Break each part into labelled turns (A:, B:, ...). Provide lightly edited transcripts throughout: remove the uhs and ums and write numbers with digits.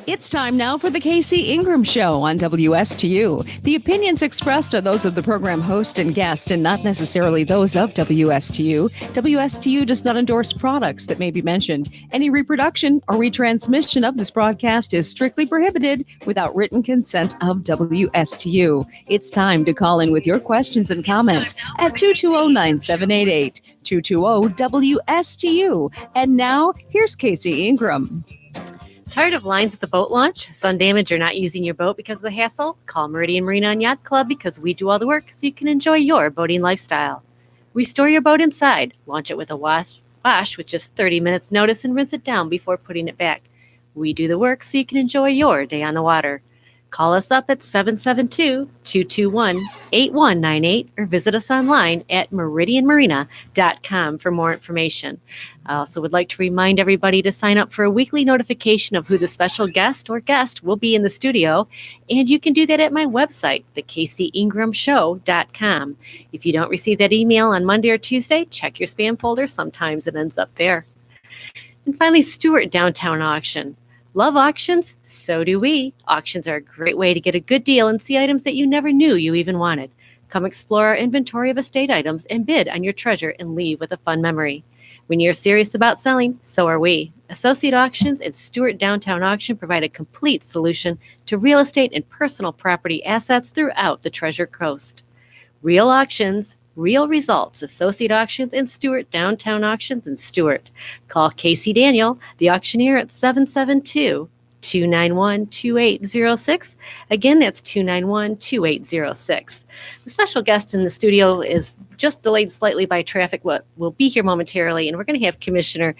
A: It's time now for the Casey Ingram Show on WSTU. The opinions expressed are those of the program host and guest and not necessarily those of WSTU. WSTU does not endorse products that may be mentioned. Any reproduction or retransmission of this broadcast is strictly prohibited without written consent of WSTU. It's time to call in with your questions and comments at 220-9788, 220-WSTU. And now, here's Casey Ingram.
B: Tired of lines at the boat launch, sun damage, or not using your boat because of the hassle? Call Meridian Marina and Yacht Club because we do all the work so you can enjoy your boating lifestyle. Restore your boat inside. Launch it with a wash with just 30 minutes notice and rinse it down before putting it back. We do the work so you can enjoy your day on the water. Call us up at 772-221-8198 or visit us online at meridianmarina.com for more information. I also would like to remind everybody to sign up for a weekly notification of who the special guest or guest will be in the studio, and you can do that at my website, thecaseyingramshow.com. If you don't receive that email on Monday or Tuesday, check your spam folder. Sometimes it ends up there. And finally, Stewart Downtown Auction. Love auctions? So do we. Auctions are a great way to get a good deal and see items that you never knew you even wanted. Come explore our inventory of estate items and bid on your treasure and leave with a fun memory. When you're serious about selling, so are we. Associate Auctions and Stewart Downtown Auction provide a complete solution to real estate and personal property assets throughout the Treasure Coast. Real auctions, real results. Associate Auctions and Stewart Downtown Auctions in Stewart. Call Casey Daniel, the auctioneer, at 772-291-2806. Again, that's 291-2806. The special guest in the studio is just delayed slightly by traffic, but will be here momentarily, and we're going to have Commissioner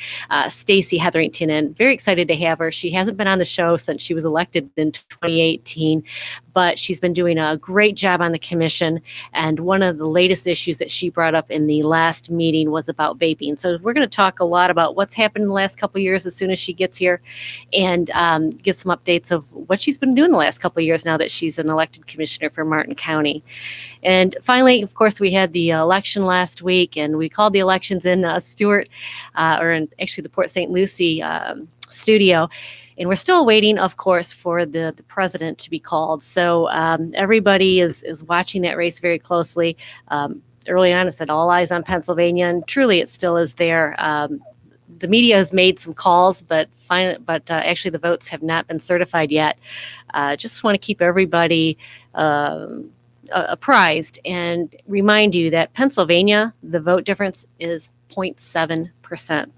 B: Stacey Hetherington in. Very excited to have her. She hasn't been on the show since she was elected in 2018, but she's been doing a great job on the commission, and one of the latest issues that she brought up in the last meeting was about vaping. So we're going to talk a lot about what's happened in the last couple of years as soon as she gets here, and get some updates of what she's been doing the last couple of years now that she's an elected commissioner for Martin County. And finally, of course, we had the election last week, and we called the elections in Stewart, or in actually the Port St. Lucie studio. And we're still waiting, of course, for the president to be called. So everybody is watching that race very closely. Early on, I said all eyes on Pennsylvania, and truly it still is there. The media has made some calls, but actually the votes have not been certified yet. Just want to keep everybody apprised and remind you that Pennsylvania, the vote difference is 0.7%.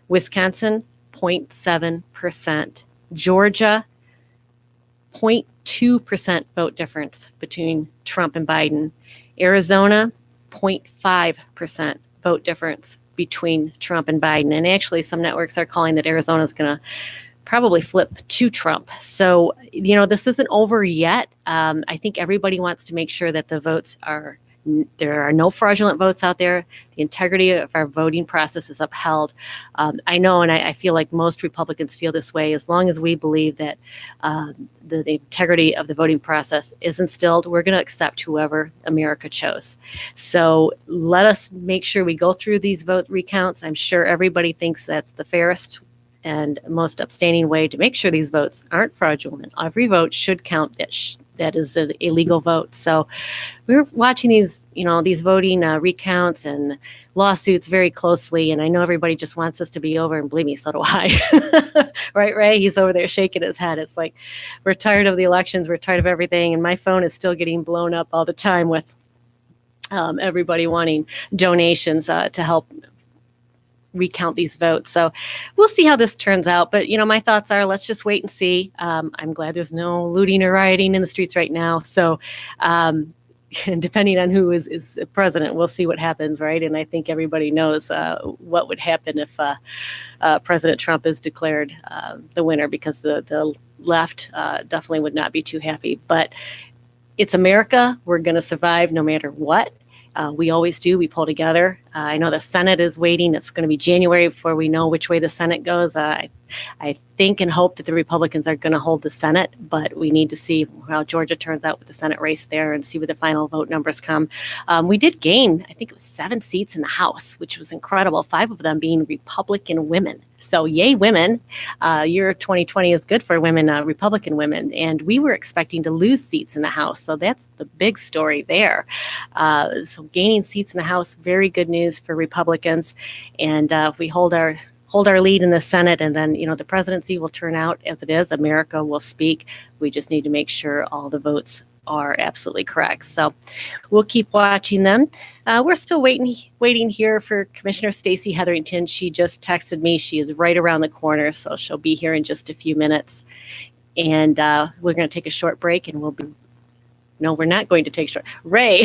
B: Wisconsin, 0.7%. Georgia, 0.2% vote difference between Trump and Biden. Arizona, 0.5% vote difference between Trump and Biden. And actually, some networks are calling that Arizona is going to probably flip to Trump. So, this isn't over yet. I think everybody wants to make sure that the votes there are no fraudulent votes out there. The integrity of our voting process is upheld. I know, and I feel like most Republicans feel this way. As long as we believe that the integrity of the voting process is instilled, we're going to accept whoever America chose. So let us make sure we go through these vote recounts. I'm sure everybody thinks that's the fairest and most upstanding way to make sure these votes aren't fraudulent. Every vote should count that is a legal vote. So we're watching these voting recounts and lawsuits very closely. And I know everybody just wants us to be over, and believe me, so do I. Right, Ray? He's over there shaking his head. It's like, we're tired of the elections. We're tired of everything. And my phone is still getting blown up all the time with everybody wanting donations to help recount these votes. So we'll see how this turns out. But, my thoughts are, let's just wait and see. I'm glad there's no looting or rioting in the streets right now. So depending on who is president, we'll see what happens, right? And I think everybody knows what would happen if President Trump is declared the winner, because the left definitely would not be too happy. But it's America. We're going to survive no matter what. We always do. We pull together. I know the Senate is waiting. It's going to be January before we know which way the Senate goes. I I think and hope that the Republicans are going to hold the Senate, but we need to see how Georgia turns out with the Senate race there and see where the final vote numbers come. We did gain, I think it was 7 seats in the House, which was incredible, 5 of them being Republican women. So yay, women. Year 2020 is good for women, Republican women. And we were expecting to lose seats in the House. So that's the big story there. So gaining seats in the House, very good news for Republicans. And if we hold our lead in the Senate, and then, the presidency will turn out as it is. America will speak. We just need to make sure all the votes are absolutely correct. So we'll keep watching them. We're still waiting here for Commissioner Stacey Hetherington. She just texted me. She is right around the corner, so she'll be here in just a few minutes. And we're going to take a short break, and no, we're not going to take short. Ray,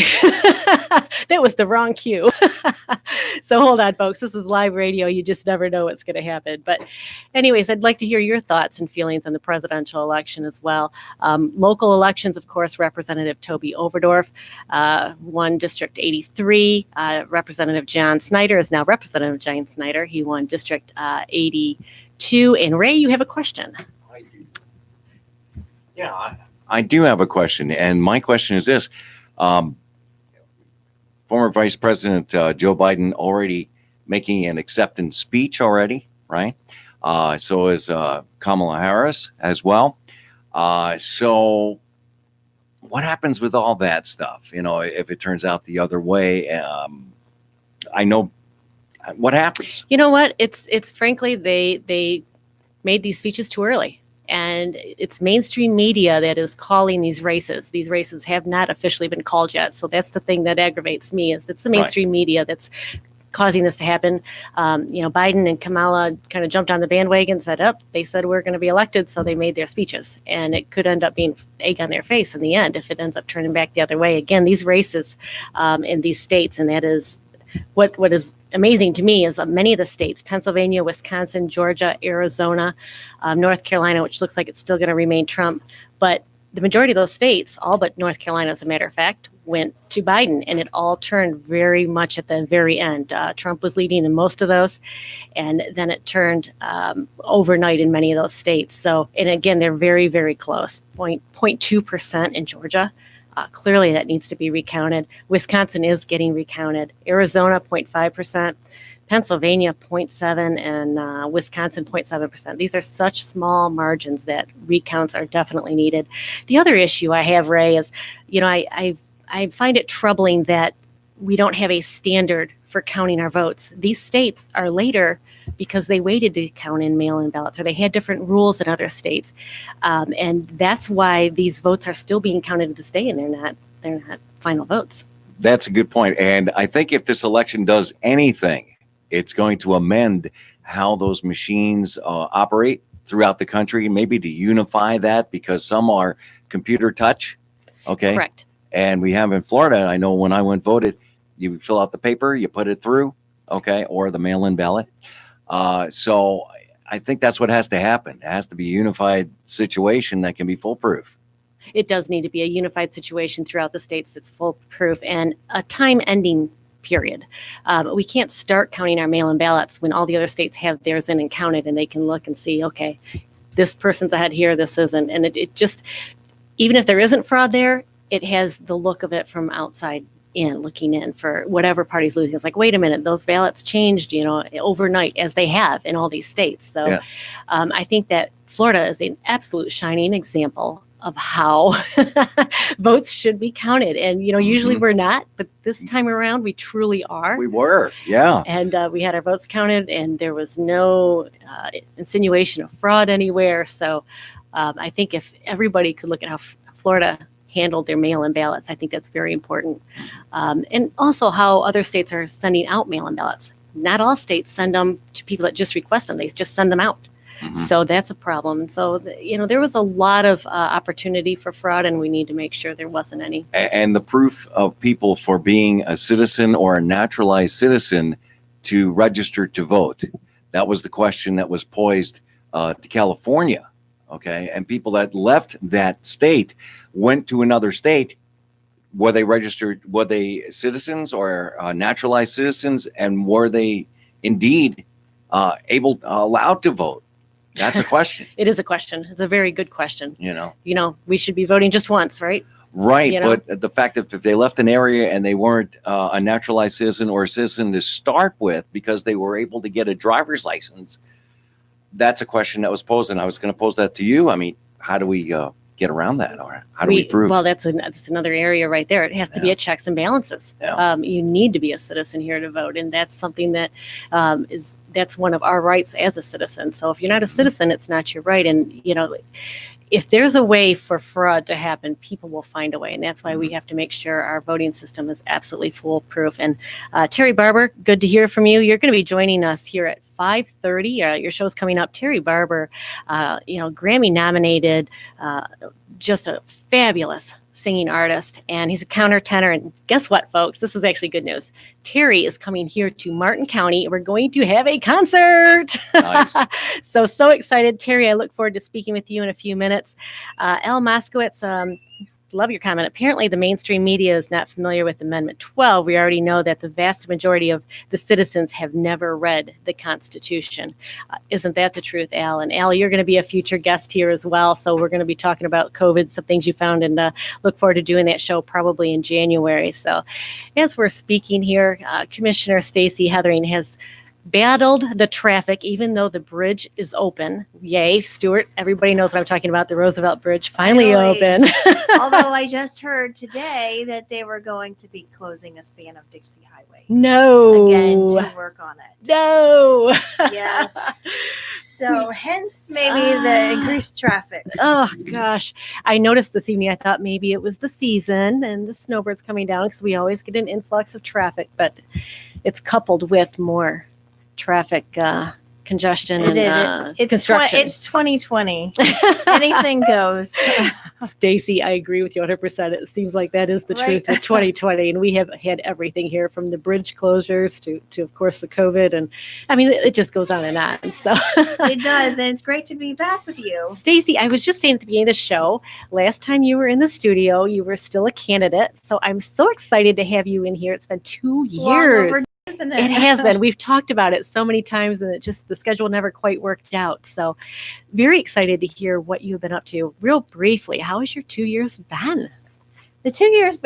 B: that was the wrong cue. So hold on, folks. This is live radio. You just never know what's going to happen. But anyways, I'd like to hear your thoughts and feelings on the presidential election as well. Local elections, of course, Representative Toby Overdorf won District 83. Representative John Snyder is now Representative John Snyder. He won District 82. And Ray, you have a question.
C: I do. Yeah, I do have a question, and my question is this. Former Vice President Joe Biden already making an acceptance speech already, right? So is Kamala Harris as well. So what happens with all that stuff? If it turns out the other way, I know what happens.
B: You know what? It's frankly, they made these speeches too early. And it's mainstream media that is calling these races. These races have not officially been called yet. So that's the thing that aggravates me, is it's the mainstream media that's causing this to happen. Biden and Kamala kind of jumped on the bandwagon and said, they said we're going to be elected. So they made their speeches. And it could end up being egg on their face in the end if it ends up turning back the other way. Again, these races in these states, and that is what is amazing to me, is many of the states, Pennsylvania, Wisconsin, Georgia, Arizona, North Carolina, which looks like it's still going to remain Trump. But the majority of those states, all but North Carolina, as a matter of fact, went to Biden, and it all turned very much at the very end. Trump was leading in most of those, and then it turned overnight in many of those states. So, and again, they're very, very close, 0.2% in Georgia. Clearly, that needs to be recounted. Wisconsin is getting recounted. Arizona, 0.5%. Pennsylvania, 0.7%. And Wisconsin, 0.7%. These are such small margins that recounts are definitely needed. The other issue I have, Ray, is, I find it troubling that we don't have a standard for counting our votes. These states are later because they waited to count in mail-in ballots, or they had different rules in other states. And that's why these votes are still being counted to this day, and they're not final votes.
C: That's a good point. And I think if this election does anything, it's going to amend how those machines operate throughout the country, maybe to unify that, because some are computer touch. Okay.
B: Correct.
C: And we have in Florida, I know when I went voted, you fill out the paper, you put it through, okay, or the mail-in ballot. So I think that's what has to happen. It has to be a unified situation that can be foolproof.
B: It does need to be a unified situation throughout the states that's foolproof, and a time-ending period. We can't start counting our mail-in ballots when all the other states have theirs in and counted, and they can look and see, okay, this person's ahead here, this isn't. And it just, even if there isn't fraud there, it has the look of it from outside in, looking in for whatever party's losing. It's like, wait a minute, those ballots changed, overnight, as they have in all these states. So yeah. I think that Florida is an absolute shining example of how votes should be counted. And, usually we're not, but this time around, we truly are.
C: We were, yeah.
B: And we had our votes counted, and there was no insinuation of fraud anywhere. So I think if everybody could look at how Florida handled their mail-in ballots, I think that's very important. And also how other states are sending out mail-in ballots. Not all states send them to people that just request them. They just send them out. Mm-hmm. So that's a problem. So, there was a lot of opportunity for fraud, and we need to make sure there wasn't any.
C: And the proof of people for being a citizen or a naturalized citizen to register to vote. That was the question that was posed to California. Okay. And people that left that state went to another state. Were they registered? Were they citizens or naturalized citizens? And were they indeed allowed to vote? That's a question.
B: It is a question. It's a very good question. We should be voting just once, right?
C: Right. But the fact that if they left an area and they weren't a naturalized citizen or a citizen to start with because they were able to get a driver's license, that's a question that was posed. And I was going to pose that to you. I mean, how do we get around that? Or how do we prove?
B: Well, that's another area right there. It has to be a checks and balances.
C: Yeah.
B: You need to be a citizen here to vote. And that's something that that's one of our rights as a citizen. So if you're not a citizen, it's not your right. And, if there's a way for fraud to happen, people will find a way. And that's why we have to make sure our voting system is absolutely foolproof. And Terry Barber, good to hear from you. You're going to be joining us here at 5:30. Your show's coming up. Terry Barber, Grammy nominated, just a fabulous singing artist, and he's a countertenor. And guess what, folks? This is actually good news. Terry is coming here to Martin County. We're going to have a concert.
C: Nice.
B: So excited. Terry, I look forward to speaking with you in a few minutes. Al Moskowitz, love your comment. Apparently, the mainstream media is not familiar with Amendment 12. We already know that the vast majority of the citizens have never read the Constitution. Isn't that the truth, Al? And Al, you're going to be a future guest here as well. So we're going to be talking about COVID, some things you found, and look forward to doing that show probably in January. So as we're speaking here, Commissioner Stacey Heathering has battled the traffic, even though the bridge is open. Yay, Stuart. Everybody knows what I'm talking about. The Roosevelt Bridge finally open.
D: Although I just heard today that they were going to be closing a span of Dixie Highway.
B: No.
D: Again, to work on it.
B: No.
D: Yes. So hence maybe the increased traffic.
B: Oh, gosh. I noticed this evening, I thought maybe it was the season and the snowbirds coming down because we always get an influx of traffic, but it's coupled with more traffic congestion and construction.
D: It's 2020. Anything goes.
B: Stacey, I agree with you 100%. It seems like that is the truth with 2020. And we have had everything here from the bridge closures to of course, the COVID. And I mean, it just goes on and on. So
D: it does. And it's great to be back with you.
B: Stacey, I was just saying at the beginning of the show, last time you were in the studio, you were still a candidate. So I'm so excited to have you in here. It's been 2 years.
D: Isn't
B: It has been. We've talked about it so many times, and the schedule never quite worked out. So very excited to hear what you've been up to. Real briefly, how has your 2 years been?
D: The 2 years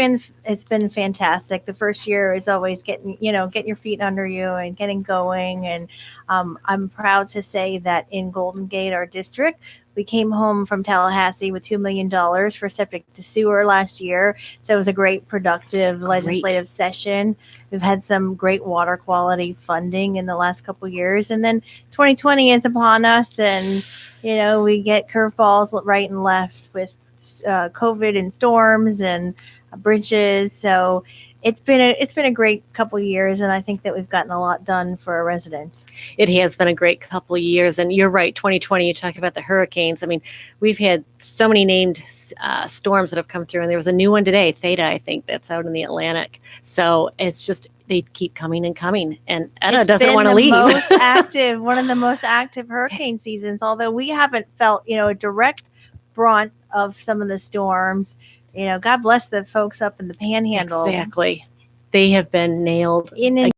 D: has been fantastic. The first year is always getting your feet under you and getting going. And I'm proud to say that in Golden Gate, our district, we came home from Tallahassee with $2 million for septic to sewer last year. So it was a great, productive legislative session. We've had some great water quality funding in the last couple of years. And then 2020 is upon us. And, we get curveballs right and left with COVID and storms and bridges. So it's been a great couple of years, and I think that we've gotten a lot done for our residents.
B: It has been a great couple of years, and you're right. 2020, you talk about the hurricanes. I mean, we've had so many named storms that have come through, and there was a new one today, Theta, I think, that's out in the Atlantic. So it's just they keep coming and coming, and Etta doesn't want to leave.
D: One of the most active hurricane seasons. Although we haven't felt a direct brunt of some of the storms. God bless the folks up in the Panhandle.
B: Exactly. They have been nailed again,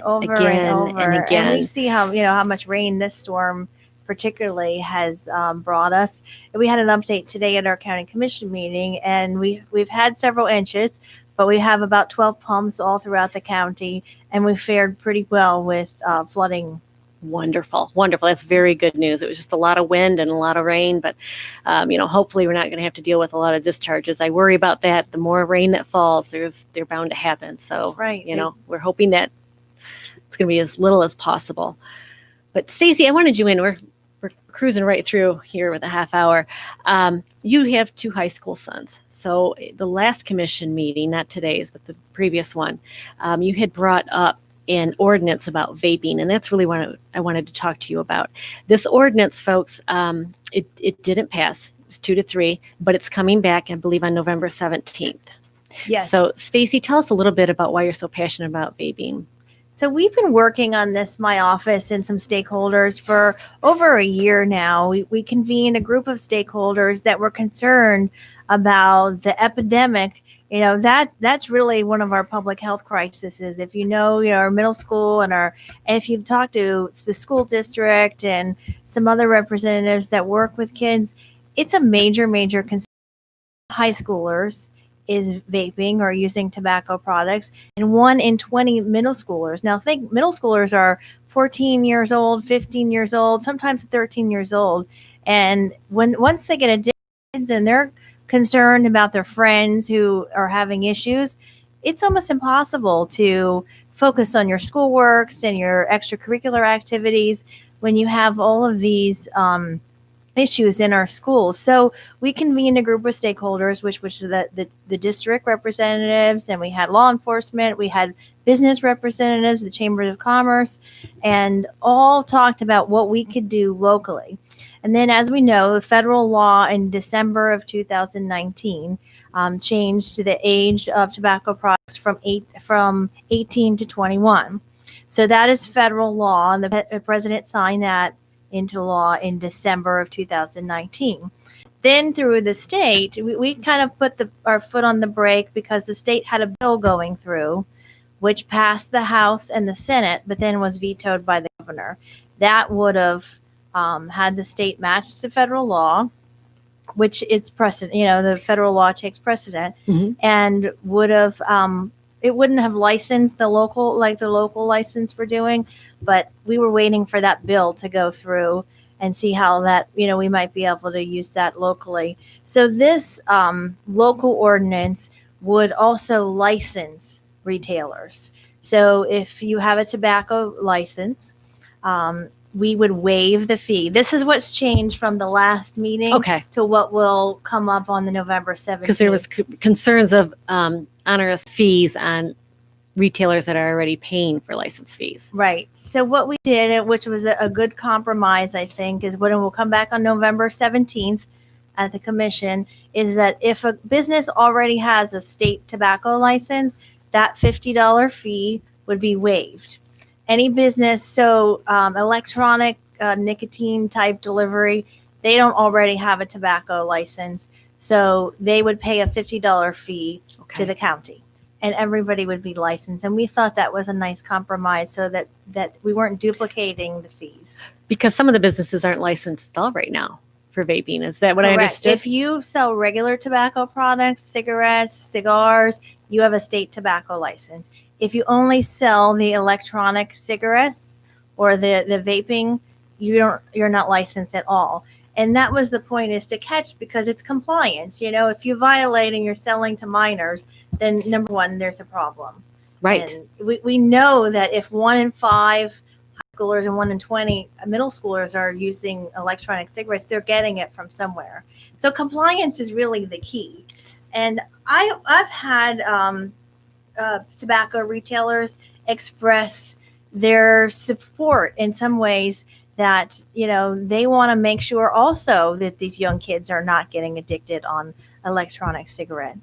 D: over
B: again,
D: and over.
B: and again.
D: And we see how much rain this storm particularly has brought us. And we had an update today at our county commission meeting, and we've had several inches, but we have about 12 pumps all throughout the county, and we fared pretty well with flooding.
B: Wonderful. That's very good news. It was just a lot of wind and a lot of rain, but hopefully we're not going to have to deal with a lot of discharges. I worry about that. The more rain that falls, they're bound to happen. So,
D: that's right.
B: We're hoping that it's going to be as little as possible. But Stacey, I wanted you in. We're cruising right through here with a half hour. You have 2 high school sons. So the last commission meeting, not today's, but the previous one, you had brought up an ordinance about vaping, and that's really what I wanted to talk to you about. This ordinance, folks, it didn't pass. It was 2-3, but it's coming back, I believe, on November 17th.
D: Yes.
B: So, Stacey, tell us a little bit about why you're so passionate about vaping.
D: So we've been working on this, my office and some stakeholders, for over a year now. We convened a group of stakeholders that were concerned about the epidemic That's really one of our public health crises. If our middle school and if you talk to the school district and some other representatives that work with kids, it's a major concern. High schoolers is vaping or using tobacco products, and 1 in 20 middle schoolers. Now, think middle schoolers are 14 years old, 15 years old, sometimes 13 years old, and once they get addicted and they're concerned about their friends who are having issues, it's almost impossible to focus on your schoolworks and your extracurricular activities when you have all of these issues in our schools. So we convened a group of stakeholders, which was the district representatives, and we had law enforcement, we had business representatives, the Chamber of Commerce, and all talked about what we could do locally. And then, as we know, federal law in December of 2019 changed to the age of tobacco products from 18 to 21. So that is federal law, and the president signed that into law in December of 2019. Then through the state, we kind of put our foot on the brake because the state had a bill going through, which passed the House and the Senate, but then was vetoed by the governor. That would have had the state match to federal law, which is precedent. The federal law takes precedent, and would have it wouldn't have licensed the local license we're doing, but we were waiting for that bill to go through and see how that, we might be able to use that locally. So this local ordinance would also license retailers. So if you have a tobacco license, we would waive the fee. This is what's changed from the last meeting to what will come up on the November 17th.
B: Because there was concerns of onerous fees on retailers that are already paying for license fees.
D: Right. So what we did, which was a good compromise, I think, is when we'll come back on November 17th at the commission, is that if a business already has a state tobacco license, that $50 fee would be waived. Any business, so electronic nicotine type delivery, they don't already have a tobacco license, so they would pay a $50 fee to the county, and everybody would be licensed. And we thought that was a nice compromise, so that we weren't duplicating the fees.
B: Because some of the businesses aren't licensed at all right now for vaping. Is that what I understood?
D: If you sell regular tobacco products, cigarettes, cigars, you have a state tobacco license. If you only sell the electronic cigarettes or the vaping, you're not licensed at all. And that was the point, is to catch, because it's compliance. If you violate and you're selling to minors, then number one, there's a problem.
B: Right.
D: And we know that if 1 in 5 high schoolers and 1 in 20 middle schoolers are using electronic cigarettes, they're getting it from somewhere. So compliance is really the key. And I've had tobacco retailers express their support in some ways, that they want to make sure also that these young kids are not getting addicted on electronic cigarettes.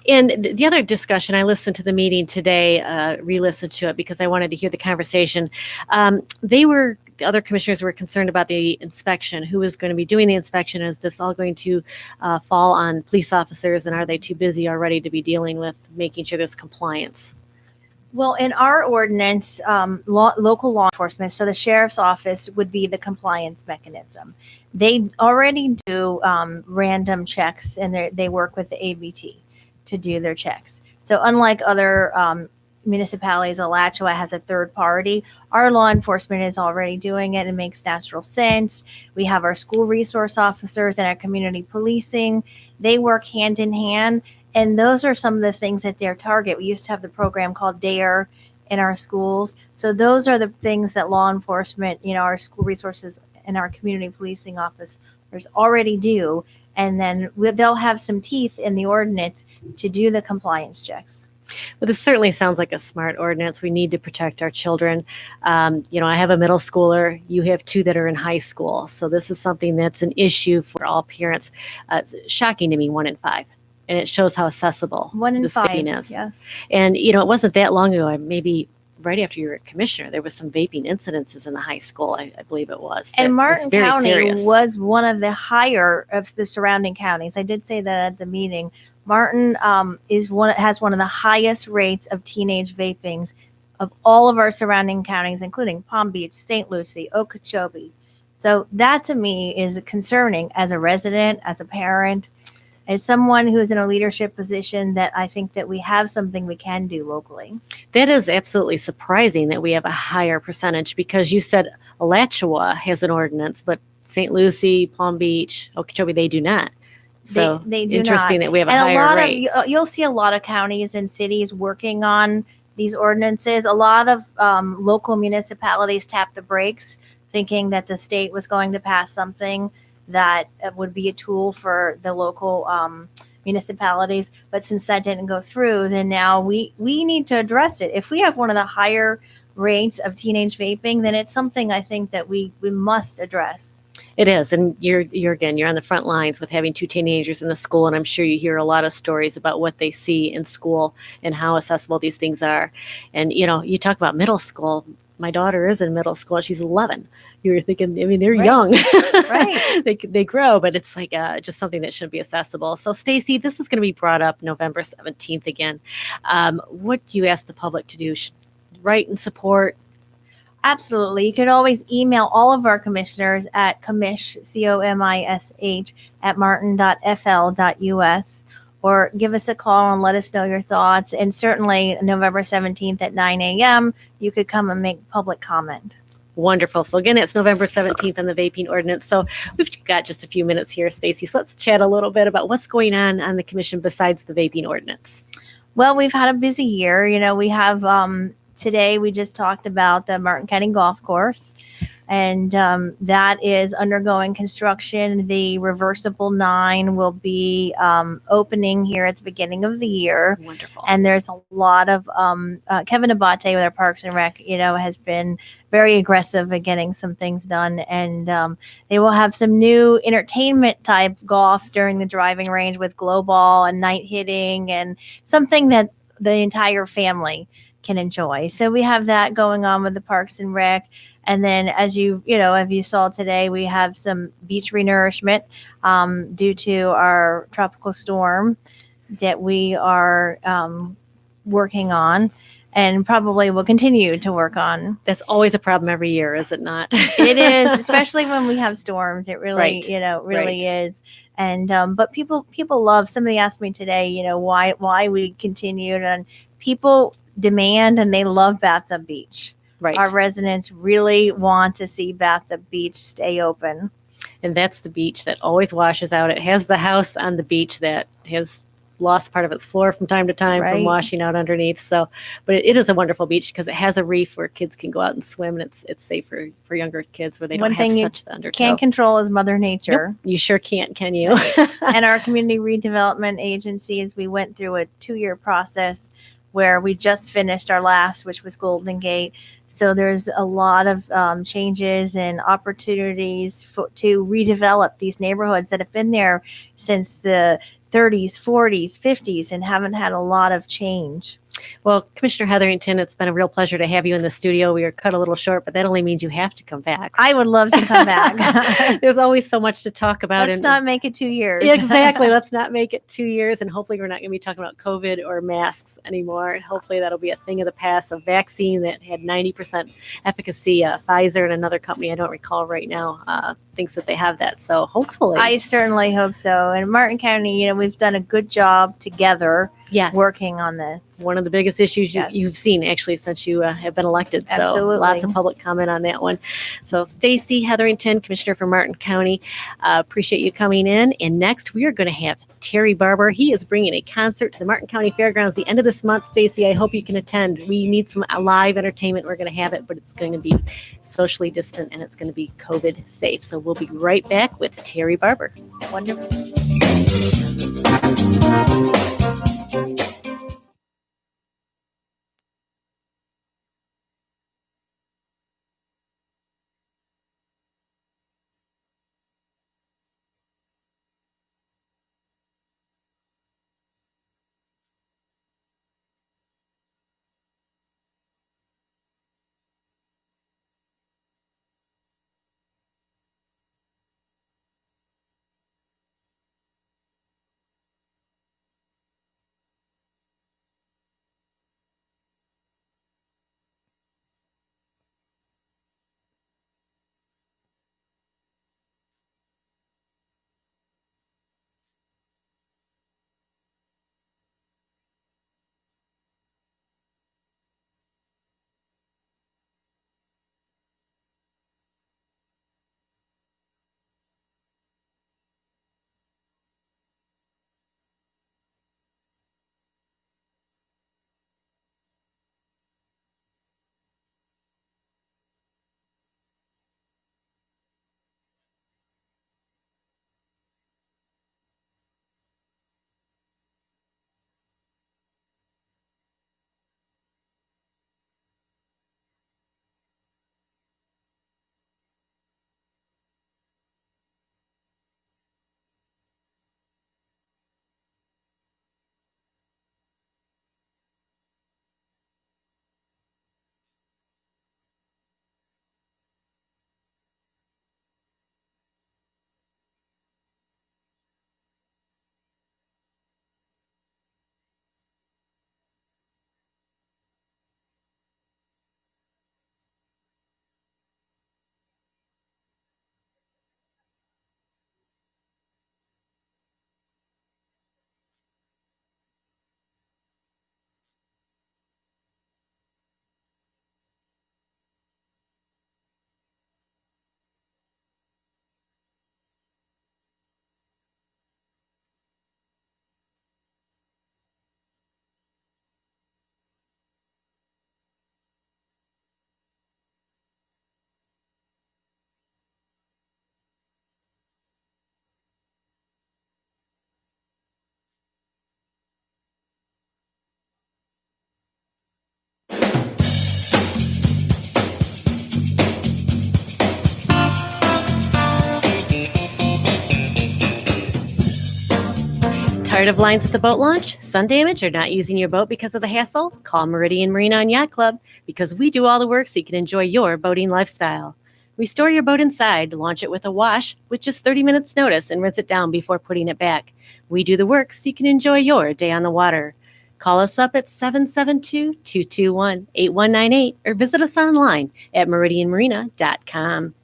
B: And the other discussion, I listened to the meeting today, re-listened to it because I wanted to hear the conversation. The other commissioners were concerned about the inspection. Who is going to be doing the inspection? Is this all going to fall on police officers, and are they too busy already to be dealing with making sure there's compliance?
D: Well, in our ordinance, local law enforcement, so the sheriff's office would be the compliance mechanism. They already do random checks, and they work with the ABT to do their checks. So unlike other municipalities, Alachua has a third party. Our law enforcement is already doing it. It makes natural sense. We have our school resource officers and our community policing. They work hand in hand. And those are some of the things that they're target. We used to have the program called DARE in our schools. So those are the things that law enforcement, our school resources and our community policing officers already do. And then they'll have some teeth in the ordinance to do the compliance checks.
B: Well, this certainly sounds like a smart ordinance. We need to protect our children. I have a middle schooler. You have 2 that are in high school. So this is something that's an issue for all parents. It's shocking to me, 1 in 5. And it shows how accessible
D: 1 in 5
B: vaping is.
D: Yes.
B: And, it wasn't that long ago, maybe right after you were a commissioner, there was some vaping incidences in the high school, I believe it was.
D: And Martin
B: very
D: County
B: serious.
D: was one of the higher of the surrounding counties. I did say that at the meeting. Martin has one of the highest rates of teenage vapings of all of our surrounding counties, including Palm Beach, St. Lucie, Okeechobee. So that to me is concerning as a resident, as a parent, as someone who's in a leadership position, that I think that we have something we can do locally.
B: That is absolutely surprising that we have a higher percentage, because you said Alachua has an ordinance, but St. Lucie, Palm Beach, Okeechobee, they do not. So
D: They do
B: interesting
D: not.
B: that we have a
D: And
B: higher
D: lot
B: rate.
D: you'll see a lot of counties and cities working on these ordinances. A lot of local municipalities tap the brakes, thinking that the state was going to pass something that would be a tool for the local municipalities. But since that didn't go through, then now we need to address it. If we have one of the higher rates of teenage vaping, then it's something I think that we must address.
B: It is, and you're on the front lines with having two teenagers in the school, and I'm sure you hear a lot of stories about what they see in school and how accessible these things are. And you talk about middle school. My daughter is in middle school; she's 11. You're thinking, I mean, they're
D: Right.
B: young,
D: Right.
B: they grow, but it's like just something that shouldn't be accessible. So, Stacy, this is going to be brought up November 17th again. What do you ask the public to do? Should write and support?
D: Absolutely. You could always email all of our commissioners at commish, COMISH, at martin.fl.us, or give us a call and let us know your thoughts. And certainly November 17th at 9 a.m., you could come and make public comment.
B: Wonderful. So again, it's November 17th on the vaping ordinance. So we've got just a few minutes here, Stacy. So let's chat a little bit about what's going on the commission besides the vaping ordinance.
D: Well, we've had a busy year. We have today we just talked about the Martin County Golf Course, and that is undergoing construction. The reversible 9 will be opening here at the beginning of the year.
B: Wonderful.
D: And there's a lot of Kevin Abate with our Parks and Rec, has been very aggressive at getting some things done. And they will have some new entertainment type golf during the driving range with glow ball and night hitting, and something that the entire family can enjoy. So we have that going on with the Parks and Rec. And then, as you saw today, we have some beach renourishment due to our tropical storm that we are working on, and probably will continue to work on.
B: That's always a problem every year, is it not?
D: It is, especially when we have storms. It really,
B: Right.
D: really
B: Right.
D: is. And but people love. Somebody asked me today, why we continued, and people demand and they love Bathtub Beach.
B: Right.
D: Our residents really want to see Bathtub Beach stay open.
B: And that's the beach that always washes out. It has the house on the beach that has lost part of its floor from time to time from
D: Right.
B: washing out underneath. So, but it is a wonderful beach because it has a reef where kids can go out and swim, and it's safe for younger kids where they
D: One
B: don't have
D: thing you
B: such the undertow.
D: Can't control is Mother Nature.
B: Nope, you sure can't, can you?
D: And our community redevelopment agencies, we went through a 2-year process where we just finished our last, which was Golden Gate. So there's a lot of changes and opportunities to redevelop these neighborhoods that have been there since the 30s, 40s, 50s, and haven't had a lot of change.
B: Well, Commissioner Hetherington, it's been a real pleasure to have you in the studio. We are cut a little short, but that only means you have to come back.
D: I would love to come back.
B: There's always so much to talk about.
D: Let's not make it 2 years.
B: Exactly. Let's not make it 2 years. And hopefully we're not going to be talking about COVID or masks anymore. Hopefully that'll be a thing of the past. A vaccine that had 90% efficacy. Pfizer and another company, I don't recall right now, thinks that they have that. So hopefully.
D: I certainly hope so. And Martin County, we've done a good job together.
B: Yes.
D: Working on this.
B: One of the biggest issues
D: Yes.
B: you've seen actually since you have been elected. So
D: Absolutely.
B: lots of public comment on that one. So Stacy Hetherington, Commissioner for Martin County, appreciate you coming in. And next we are going to have Terry Barber. He is bringing a concert to the Martin County Fairgrounds the end of this month. Stacy, I hope you can attend. We need some live entertainment. We're going to have it, but it's going to be socially distant and it's going to be COVID safe. So we'll be right back with Terry Barber.
D: Wonderful.
B: Tired of lines at the boat launch, sun damage, or not using your boat because of the hassle? Call Meridian Marina and Yacht Club because we do all the work so you can enjoy your boating lifestyle. We store your boat inside, launch it with a wash with just 30 minutes notice, and rinse it down before putting it back. We do the work so you can enjoy your day on the water. Call us up at 772-221-8198 or visit us online at meridianmarina.com.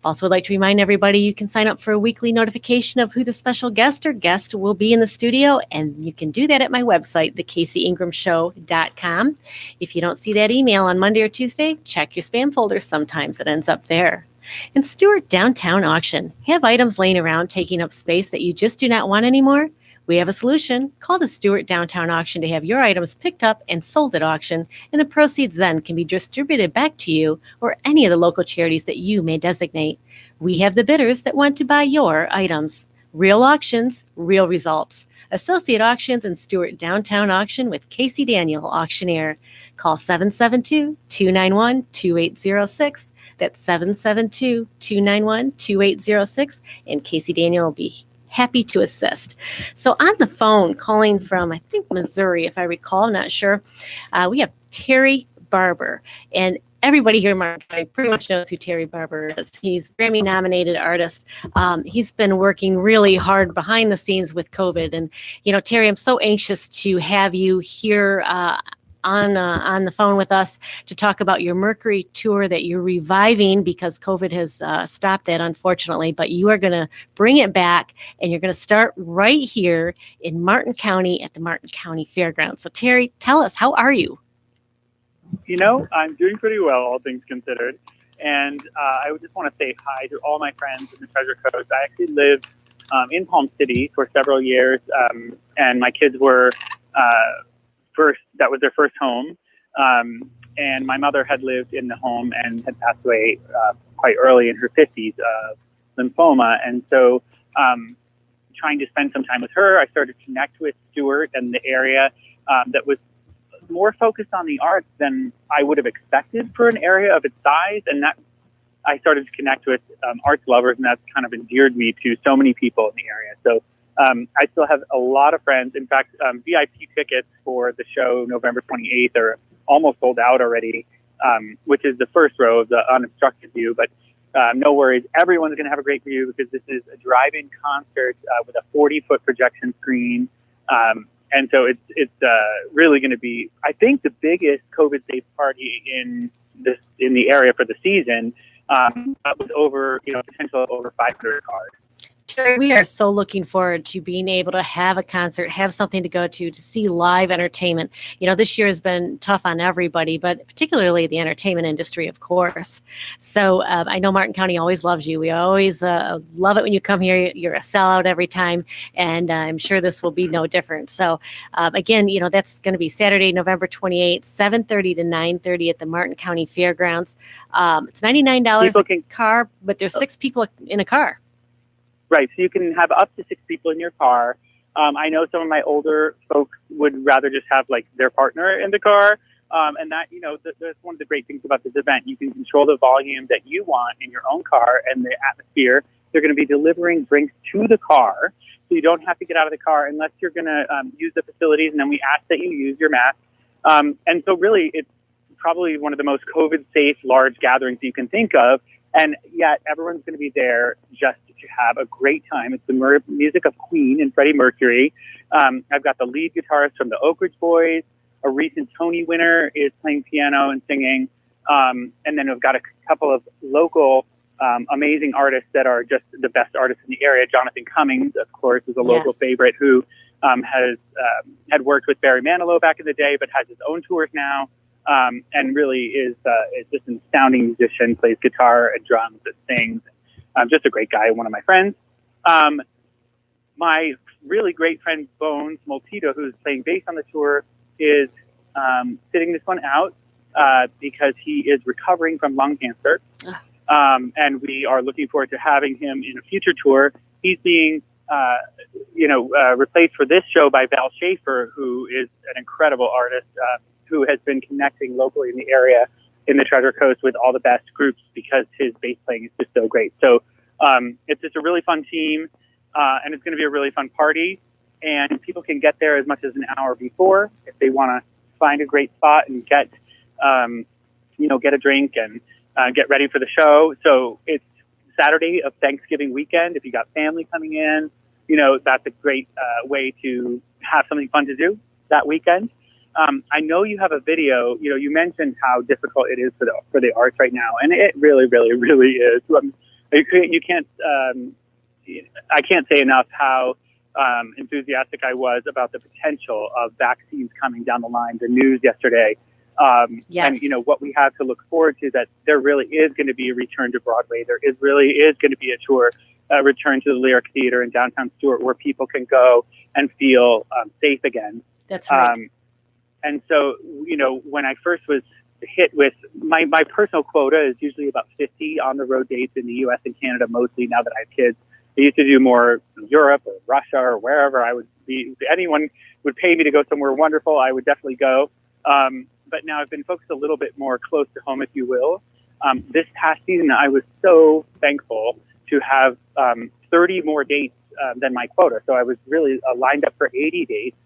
B: Also, would like to remind everybody you can sign up for a weekly notification of who the special guest or guest will be in the studio, and you can do that at my website, thecaseyingramshow.com. If you don't see that email on Monday or Tuesday, check your spam folder. Sometimes it ends up there. And Stewart Downtown Auction. Have items laying around taking up space that you just do not want anymore? We have a solution. Call the Stewart Downtown Auction to have your items picked up and sold at auction, and the proceeds then can be distributed back to you or any of the local charities that you may designate. We have the bidders that want to buy your items. Real auctions, real results. Associate Auctions and Stewart Downtown Auction with Casey Daniel, auctioneer. Call 772-291-2806. That's 772-291-2806, and Casey Daniel will be happy to assist. So on the phone, calling from, I think, Missouri, if I recall, I'm not sure, we have Terry Barber. And everybody here in Martin County pretty much knows who Terry Barber is. He's a Grammy-nominated artist. He's been working really hard behind the scenes with COVID. And, you know, Terry, I'm so anxious to have you here on the phone with us to talk about your Mercury tour that you're reviving because COVID has stopped that, unfortunately, but you are going to bring it back, and you're going to start right here in Martin County at the Martin County Fairgrounds. So Terry, tell us, how are you?
E: You know, I'm doing pretty well, all things considered. And I would just want to say hi to all my friends in the Treasure Coast. I actually lived in Palm City for several years, and my kids were that was their first home. And my mother had lived in the home and had passed away quite early in her 50s of lymphoma. And so trying to spend some time with her, I started to connect with Stewart and the area that was more focused on the arts than I would have expected for an area of its size. And that I started to connect with arts lovers, and that's kind of endeared me to so many people in the area. So I still have a lot of friends. In fact, VIP tickets for the show November 28th are almost sold out already, which is the first row of the unobstructed view. But no worries, everyone's going to have a great view because this is a drive-in concert with a 40-foot projection screen. And so it's really going to be, I think, the biggest COVID-safe party in the area for the season. With over, potential of over 500 cars.
B: Terry, we are so looking forward to being able to have a concert, have something to go to see live entertainment. You know, this year has been tough on everybody, but particularly the entertainment industry, of course. So I know Martin County always loves you. We always love it when you come here. You're a sellout every time, and I'm sure this will be no different. So again, that's going to be Saturday, November 28th, 7:30 to 9:30 at the Martin County Fairgrounds. It's $99 a car, but there's 6 people in a car.
E: Right, so you can have up to 6 people in your car. I know some of my older folks would rather just have their partner in the car, and that that's one of the great things about this event. You can control the volume that you want in your own car and the atmosphere. They're going to be delivering drinks to the car, so you don't have to get out of the car unless you're going to use the facilities, and then we ask that you use your mask. And so really, it's probably one of the most COVID-safe large gatherings you can think of, and yet everyone's going to be there just to have a great time. It's the music of Queen and Freddie Mercury. I've got the lead guitarist from the Oak Ridge Boys. A recent Tony winner is playing piano and singing. And then we've got a couple of local amazing artists that are just the best artists in the area. Jonathan Cummings, of course, is a local favorite who had worked with Barry Manilow back in the day, but has his own tours now. And really is just an astounding musician, plays guitar and drums and sings. Just a great guy, one of my friends. My really great friend, Bones Moltito, who's playing bass on the tour, is sitting this one out because he is recovering from lung cancer. And we are looking forward to having him in a future tour. He's being, replaced for this show by Val Schaefer, who is an incredible artist who has been connecting locally in the area in the Treasure Coast with all the best groups because his bass playing is just so great. So it's just a really fun team, and it's going to be a really fun party. and people can get there as much as an hour before if they want to find a great spot and get a drink and get ready for the show. So it's Saturday of Thanksgiving weekend. If you got family coming in, that's a great way to have something fun to do that weekend. I know you have a video. You mentioned how difficult it is for the arts right now, and it really, really, really is. You can't. I can't say enough how enthusiastic I was about the potential of vaccines coming down the line. The news yesterday,
B: yes.
E: And what we have to look forward to, that there really is going to be a return to Broadway. There really is going to be a tour. Return to the Lyric Theater in downtown Stewart, where people can go and feel safe again.
B: That's right.
E: And so, when I first was hit with my personal quota is usually about 50 on the road dates in the U.S. and Canada, mostly now that I have kids. I used to do more in Europe or Russia or wherever I would be. If anyone would pay me to go somewhere wonderful, I would definitely go. But now I've been focused a little bit more close to home, if you will. This past season, I was so thankful to have 30 more dates than my quota. So I was really lined up for 80 dates,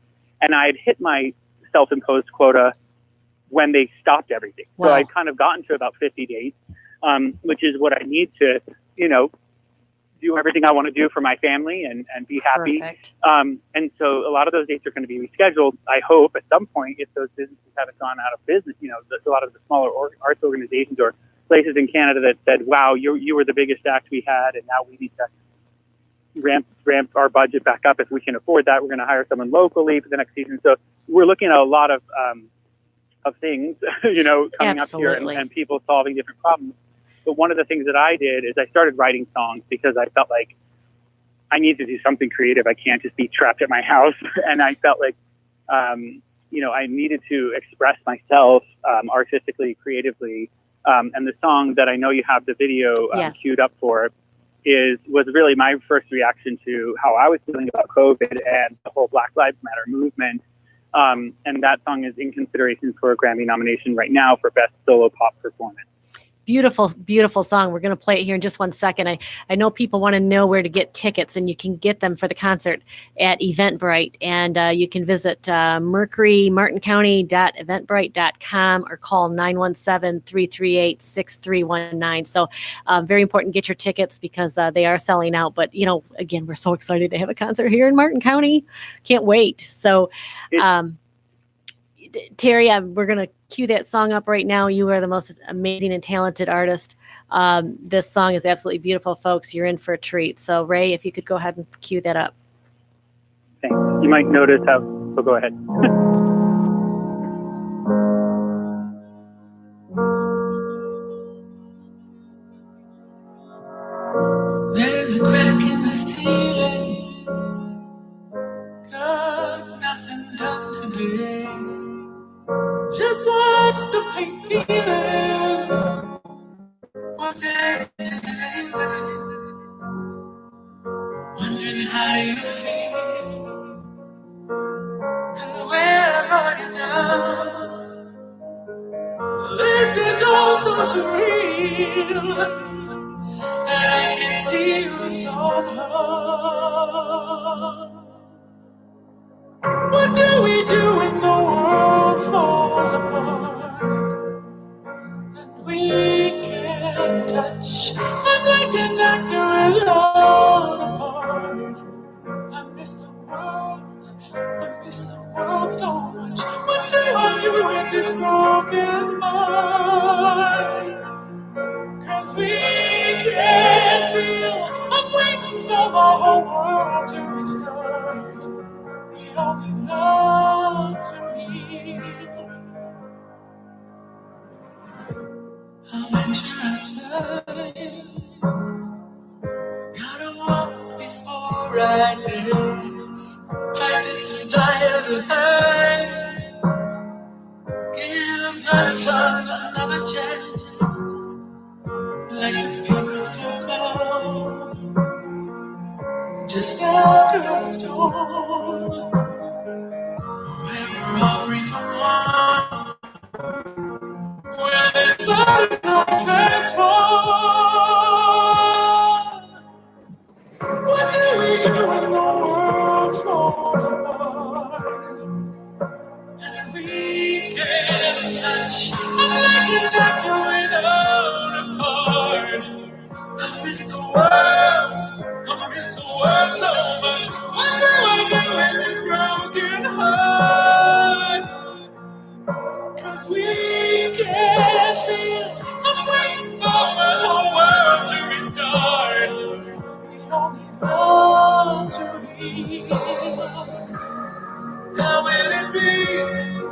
E: and I had hit my self-imposed quota when they stopped everything.
B: Wow.
E: So I'd kind of gotten to about 50 dates, which is what I need to, do everything I want to do for my family and be happy.
B: Perfect.
E: And so a lot of those dates are going to be rescheduled, I hope, at some point, if those businesses haven't gone out of business. A lot of the smaller arts organizations or places in Canada that said, wow, you were the biggest act we had, and now we need to ramp our budget back up. If we can afford that, we're going to hire someone locally for the next season. So we're looking at a lot of things, coming
B: Absolutely.
E: up here and people solving different problems. But one of the things that I did is I started writing songs because I felt like I need to do something creative. I can't just be trapped at my house. And I felt like, I needed to express myself artistically, creatively. And the song that I know you have the video
B: Yes.
E: queued up for was really my first reaction to how I was feeling about COVID and the whole Black Lives Matter movement. And that song is in consideration for a Grammy nomination right now for Best Solo Pop Performance.
B: Beautiful, beautiful song. We're going to play it here in just one second. I know people want to know where to get tickets, and you can get them for the concert at Eventbrite. And you can visit mercurymartincounty.eventbrite.com or call 917-338-6319. So very important, get your tickets because they are selling out. But, again, we're so excited to have a concert here in Martin County. Can't wait. So, Terry, we're going to cue that song up right now. You are the most amazing and talented artist. This song is absolutely beautiful, folks. You're in for a treat. So, Ray, if you could go ahead and cue that up.
E: Thanks. You might notice how, so go ahead.
F: There's a crack in the ceiling. Got nothing done today. Just watch the paint peeling. What day is it anyway? Wondering how do you feel? And where are you now? This is all so surreal that I can see you somehow. What do we do when the world falls apart and we can't touch? I'm like an actor without a part. I miss the world so much. What do I do with this broken heart? 'Cause we can't feel. I'm waiting for the whole world to restart. We all need love to heal. I'll venture outside. Gotta walk before I dance. Fight this desire to hide. Give the sun another chance. Like a beautiful call. Just after a storm. Where we're all free from harm. Where this life will transform. What do we do when the world falls apart?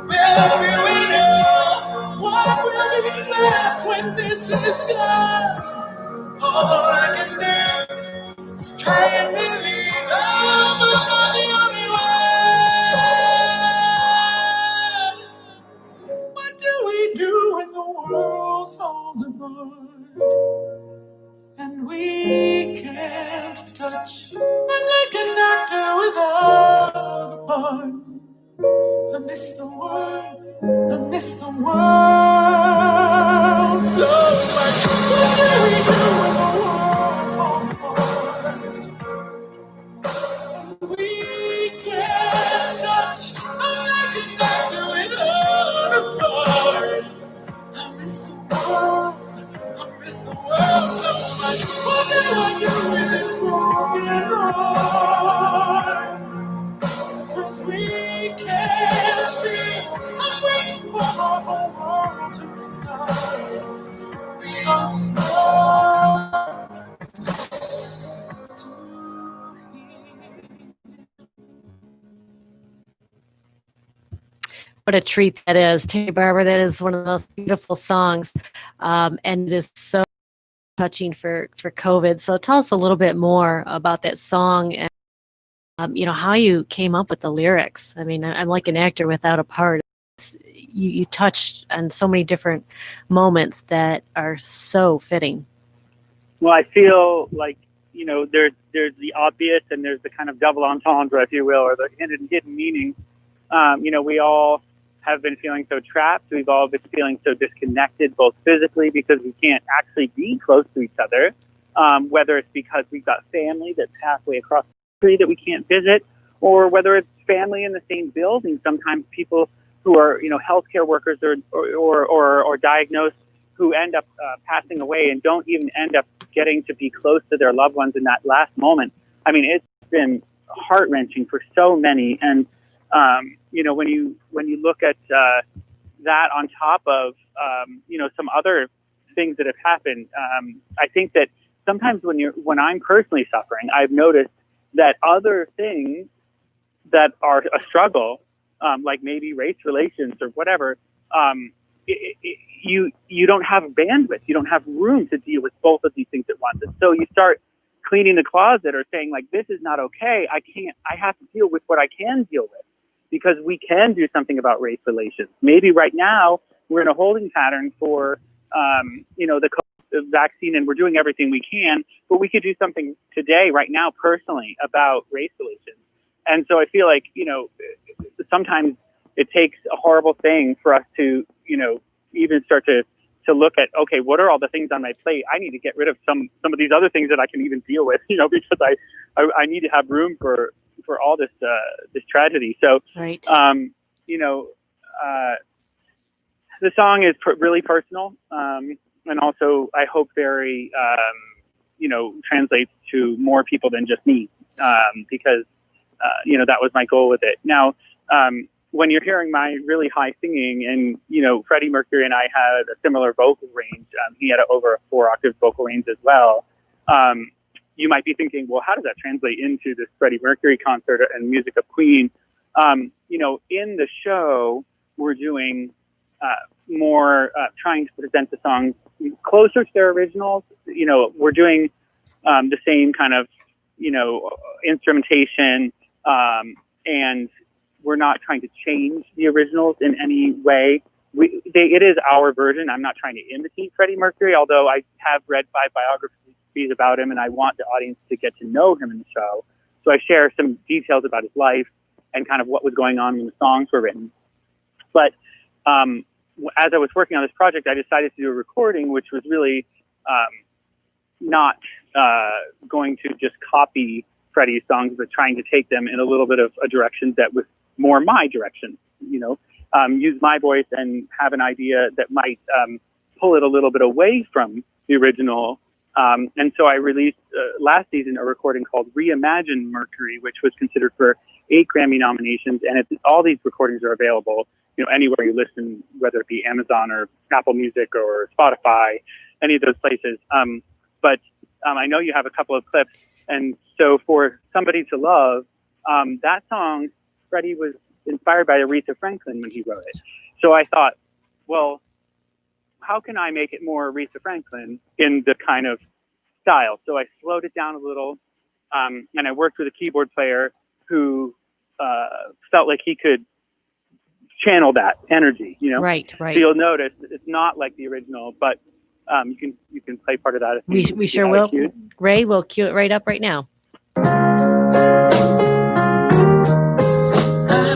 F: will we know what will be left when this is done? All I can do is try and believe I'm not the only one. What do we do when the world falls apart and we can't touch? I'm like an actor without a part. I miss the world, I miss the world so much. What do we do when the world falls apart? We can't touch. I'm like an actor without a part. I miss the world, I miss the world so much. What do I do with this broken heart? 'Cause we can't see. I'm waiting for our whole world to restart. We all know to heal.
B: What a treat that is, Terry Barber. That is one of the most beautiful songs, and it is so touching for COVID. So tell us a little bit more about that song and how you came up with the lyrics. I mean, I'm like an actor without a part. You touched on so many different moments that are so fitting.
E: Well, I feel like, there's the obvious and there's the kind of double entendre, if you will, or the hidden meaning. We all have been feeling so trapped. We've all been feeling so disconnected, both physically because we can't actually be close to each other, whether it's because we've got family that's halfway across the country that we can't visit, or whether it's family in the same building. Sometimes people who are, healthcare workers or diagnosed who end up passing away and don't even end up getting to be close to their loved ones in that last moment. I mean, it's been heart-wrenching for so many. And, when you look at that on top of, some other things that have happened, I think that sometimes when I'm personally suffering, I've noticed that other things that are a struggle, like maybe race relations or whatever, you don't have bandwidth, you don't have room to deal with both of these things at once. And so you start cleaning the closet or saying like, this is not okay. I have to deal with what I can deal with, because we can do something about race relations. Maybe right now we're in a holding pattern for, the COVID vaccine, and we're doing everything we can, but we could do something today, right now, personally, about race relations. And so I feel like, sometimes it takes a horrible thing for us to, even start to look at, okay, what are all the things on my plate? I need to get rid of some of these other things that I can even deal with, because I need to have room for all this tragedy. So,
B: Right.
E: The song is really personal, and also I hope very, translates to more people than just me, because that was my goal with it. Now, when you're hearing my really high singing, and Freddie Mercury and I had a similar vocal range. He had over a 4-octave vocal range as well. You might be thinking, well, how does that translate into this Freddie Mercury concert and music of Queen? In the show, we're doing more trying to present the songs closer to their originals. We're doing the same kind of, instrumentation, and we're not trying to change the originals in any way. It is our version. I'm not trying to imitate Freddie Mercury, although I have read 5 biographies about him, and I want the audience to get to know him in the show. So I share some details about his life and kind of what was going on when the songs were written. But as I was working on this project, I decided to do a recording, which was really not going to just copy Freddie's songs, but trying to take them in a little bit of a direction that was more my direction, use my voice and have an idea that might pull it a little bit away from the original. And so I released last season a recording called Reimagine Mercury, which was considered for 8 Grammy nominations. And all these recordings are available, anywhere you listen, whether it be Amazon or Apple Music or Spotify, any of those places. But I know you have a couple of clips. And so for Somebody to Love, that song, Freddie was inspired by Aretha Franklin when he wrote it. So I thought, well, how can I make it more Aretha Franklin in the kind of style? So I slowed it down a little, and I worked with a keyboard player who felt like he could channel that energy, you know?
B: Right.
E: So you'll notice it's not like the original, but you can play part of that. If
B: We sure will. Ray, we'll cue it right up right now.
F: I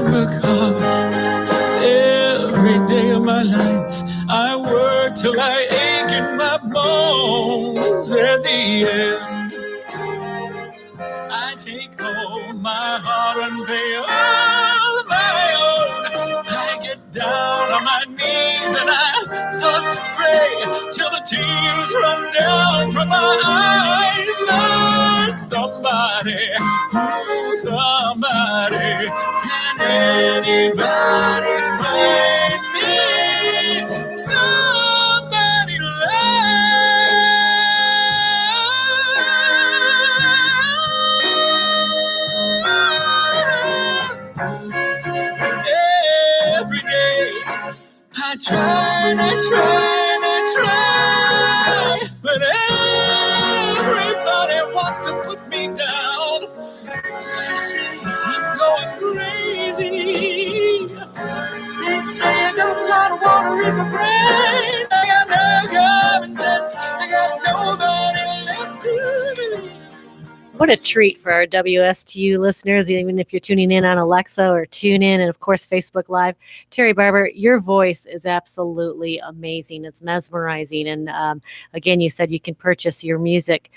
F: work hard every day of my life. I work till I ache in my bones. At the end, I take home my heart and pay all my own. I get down on my knees and I start to pray till the tears run down from my eyes. Lord, somebody, oh somebody, can anybody find me somebody to love? Every day I try and I try and I try, but everybody wants to put me down. They say I'm going crazy. They say I got a lot of water in my brain. I got no common sense. I got nobody left to believe.
B: What a treat for our WSTU listeners, even if you're tuning in on Alexa or TuneIn and, of course, Facebook Live. Terry Barber, your voice is absolutely amazing. It's mesmerizing. And again, you said you can purchase your music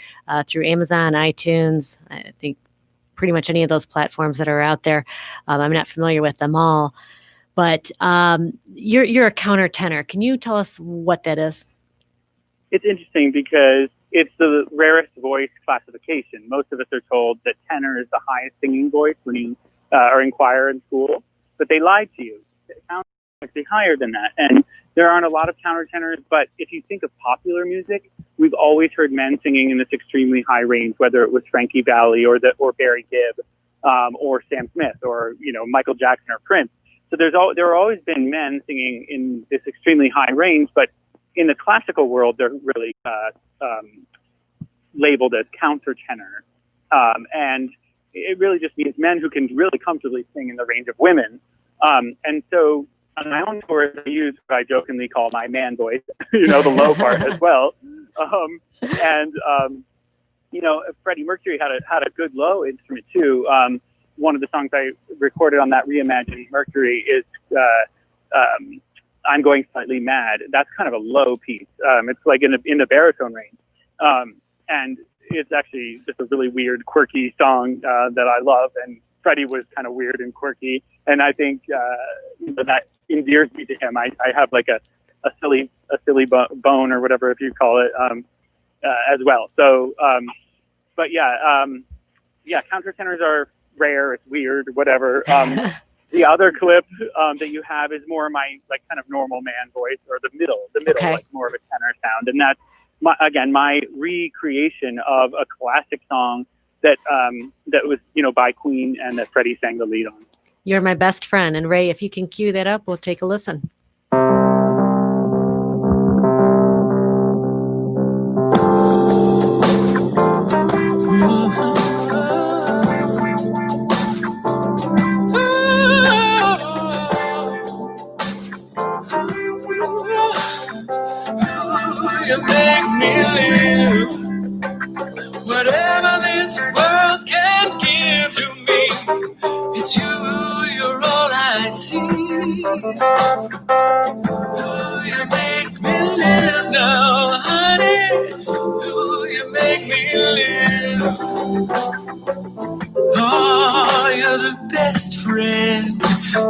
B: through Amazon, iTunes, I think pretty much any of those platforms that are out there. I'm not familiar with them all. But you're a countertenor. Can you tell us what that is?
E: It's interesting because it's the rarest voice classification. Most of us are told that tenor is the highest singing voice when you are in choir in school, but they lied to you. It's actually higher than that. And there aren't a lot of countertenors, but if you think of popular music, we've always heard men singing in this extremely high range, whether it was Frankie Valli or Barry Gibb or Sam Smith or Michael Jackson or Prince. So there have always been men singing in this extremely high range, but in the classical world, they're really labeled as countertenor. And it really just means men who can really comfortably sing in the range of women. And so on my own tour, I use what I jokingly call my man voice, the low part as well. Freddie Mercury had a good low instrument too. One of the songs I recorded on that reimagined Mercury is I'm Going Slightly Mad. That's kind of a low piece. It's like in the baritone range. And it's actually just a really weird, quirky song that I love. And Freddie was kind of weird and quirky. And I think that endears me to him. I have like a silly bone or whatever, if you call it, as well. So, countertenors are rare. It's weird, whatever. The other clip that you have is more my kind of normal man voice, or the middle,
B: Okay.
E: like more of a tenor sound. And that's my recreation of a classic song that was by Queen and that Freddie sang the lead on.
B: You're my best friend. And Ray, if you can cue that up, we'll take a listen.
F: You make me live. Whatever this world can give to me, it's you, you're all I see. Oh, you make me live now, honey. Oh, you make me live. Oh, you're the best friend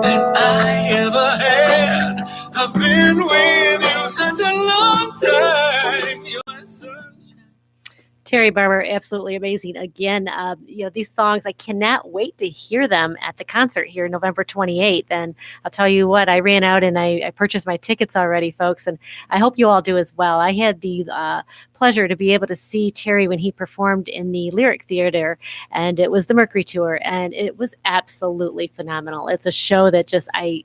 F: that I ever had. I've been with you such a long time. You're my sunshine.
B: Terry Barber, absolutely amazing. Again, these songs, I cannot wait to hear them at the concert here November 28th. And I'll tell you what, I ran out and I purchased my tickets already, folks. And I hope you all do as well. I had the pleasure to be able to see Terry when he performed in the Lyric Theater, and it was the Mercury Tour. And it was absolutely phenomenal. It's a show that I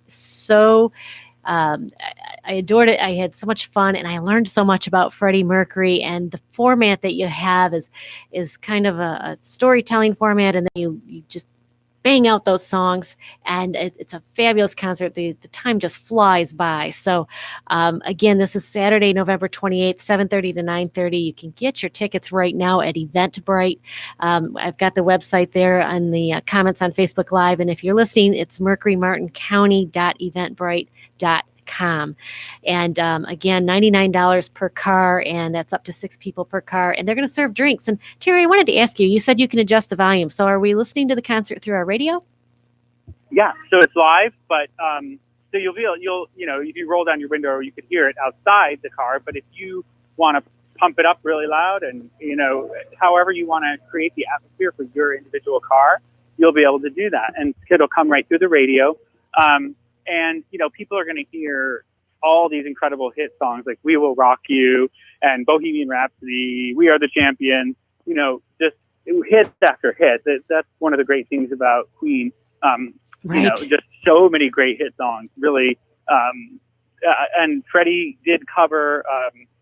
B: adored it. I had so much fun, and I learned so much about Freddie Mercury. And the format that you have is kind of a storytelling format, and then you just bang out those songs, and it's a fabulous concert. The time just flies by. So again, this is Saturday, November 28th, 7:30 to 9:30. You can get your tickets right now at Eventbrite. I've got the website there on the comments on Facebook Live, and if you're listening, it's mercurymartincounty.eventbrite.com. And again, $99 per car, and that's up to 6 people per car. And they're going to serve drinks. And Terry, I wanted to ask you, you said you can adjust the volume. So are we listening to the concert through our radio?
E: Yeah, so it's live, but so you'll if you roll down your window, you could hear it outside the car. But if you want to pump it up really loud, and however you want to create the atmosphere for your individual car, you'll be able to do that, and it'll come right through the radio. And, people are going to hear all these incredible hit songs like We Will Rock You and Bohemian Rhapsody, We Are the Champions, just hit after hit. That's one of the great things about Queen.
B: Right.
E: Just so many great hit songs, really. And Freddie did cover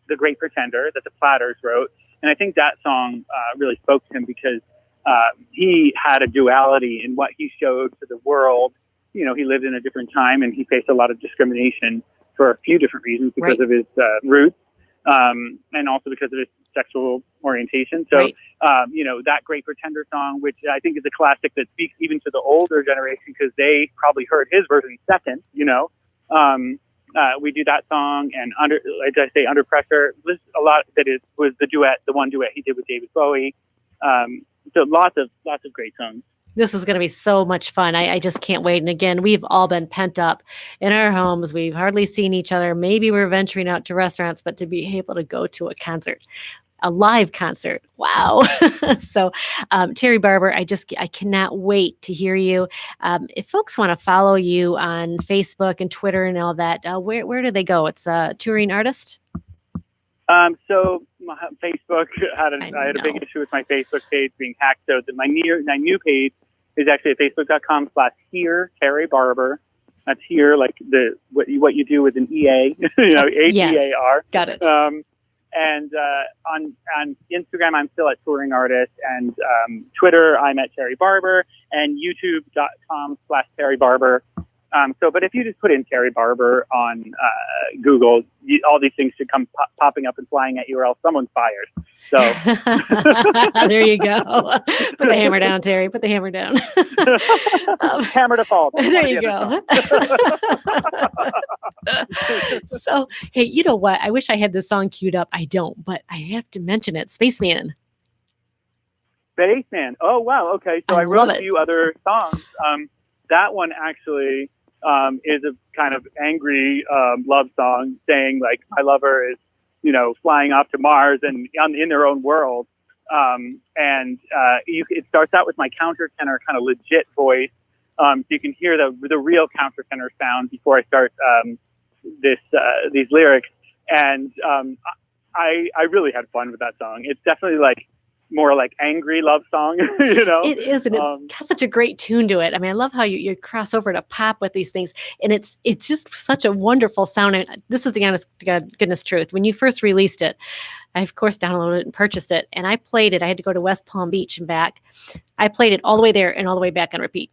E: The Great Pretender that the Platters wrote. And I think that song really spoke to him because he had a duality in what he showed to the world. He lived in a different time, and he faced a lot of discrimination for a few different reasons because of his roots, and also because of his sexual orientation. So, that Great Pretender song, which I think is a classic that speaks even to the older generation because they probably heard his version second. We do that song, and Under Pressure. There's a lot that was the one duet he did with David Bowie. So lots of great songs.
B: This is going to be so much fun. I just can't wait. And again, we've all been pent up in our homes. We've hardly seen each other. Maybe we're venturing out to restaurants, but to be able to go to a live concert. Wow. So Terry Barber, I cannot wait to hear you. If folks want to follow you on Facebook and Twitter and all that, where do they go? It's a touring artist.
E: So my Facebook I had a big issue with my Facebook page being hacked. So my new page is actually at facebook.com/Hear Terry Barber. That's here, like what you do with an EA, HEAR.
B: Yes, got it.
E: And on Instagram, I'm still at Touring Artist, and Twitter, I'm at Terry Barber, and YouTube.com/Terry Barber. But if you just put in Terry Barber on Google, all these things should come popping up and flying at you, or else someone's fired. So
B: there you go. Put the hammer down, Terry. Put the hammer down.
E: Hammer to fall.
B: There you go. So, hey, you know what? I wish I had this song queued up. I don't, but I have to mention it. Spaceman.
E: Spaceman. Oh, wow. Okay. So I wrote a few other songs. That one actually is a kind of angry love song saying like my lover is, flying off to Mars and in their own world. It starts out with my countertenor kind of legit voice. So you can hear the real countertenor sound before I start these lyrics. And I really had fun with that song. It's definitely like more like angry love song, It
B: is, and it's got such a great tune to it. I mean, I love how you cross over to pop with these things, and it's just such a wonderful sound. And this is the honest to goodness truth. When you first released it, I of course downloaded it and purchased it, and I played it. I had to go to West Palm Beach and back. I played it all the way there and all the way back on repeat.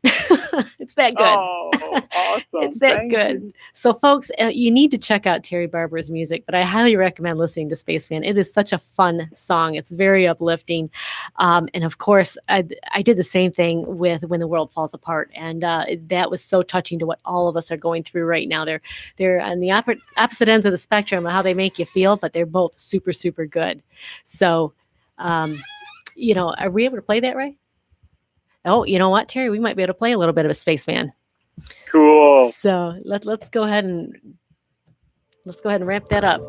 B: It's that good.
E: Oh, awesome.
B: It's that good. You. So, folks, you need to check out Terry Barber's music, but I highly recommend listening to Spaceman. It is such a fun song. It's very uplifting. And, of course, I did the same thing with When the World Falls Apart, and that was so touching to what all of us are going through right now. They're on the opposite ends of the spectrum of how they make you feel, but they're both super, super good. So, are we able to play that, Ray? Oh, you know what, Terry? We might be able to play a little bit of a Spaceman.
E: Cool.
B: So let's go ahead and wrap that up.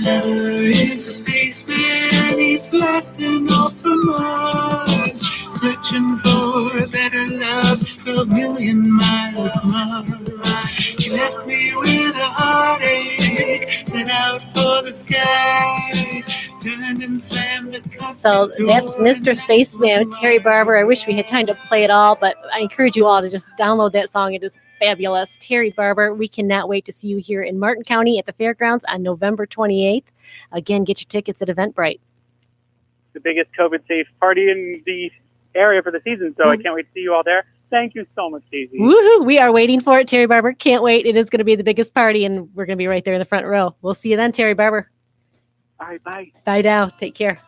F: Never is a spaceman, he's blasting off from Mars, searching for a better love, 12 million miles from Mars. He left me with a heartache, set out for the sky, turned and slammed the cockpit
B: So
F: door.
B: that's Mr. Spaceman, Terry Barber. I wish we had time to play it all, but I encourage you all to just download that song. It is fabulous. Terry Barber, we cannot wait to see you here in Martin County at the fairgrounds on November 28th. Again, get your tickets at Eventbrite.
E: The biggest COVID-safe party in the area for the season, so I can't wait to see you all there. Thank you so much, Daisy.
B: Woohoo! We are waiting for it, Terry Barber. Can't wait. It is going to be the biggest party, and we're going to be right there in the front row. We'll see you then, Terry Barber.
E: All right, bye.
B: Bye now. Take care.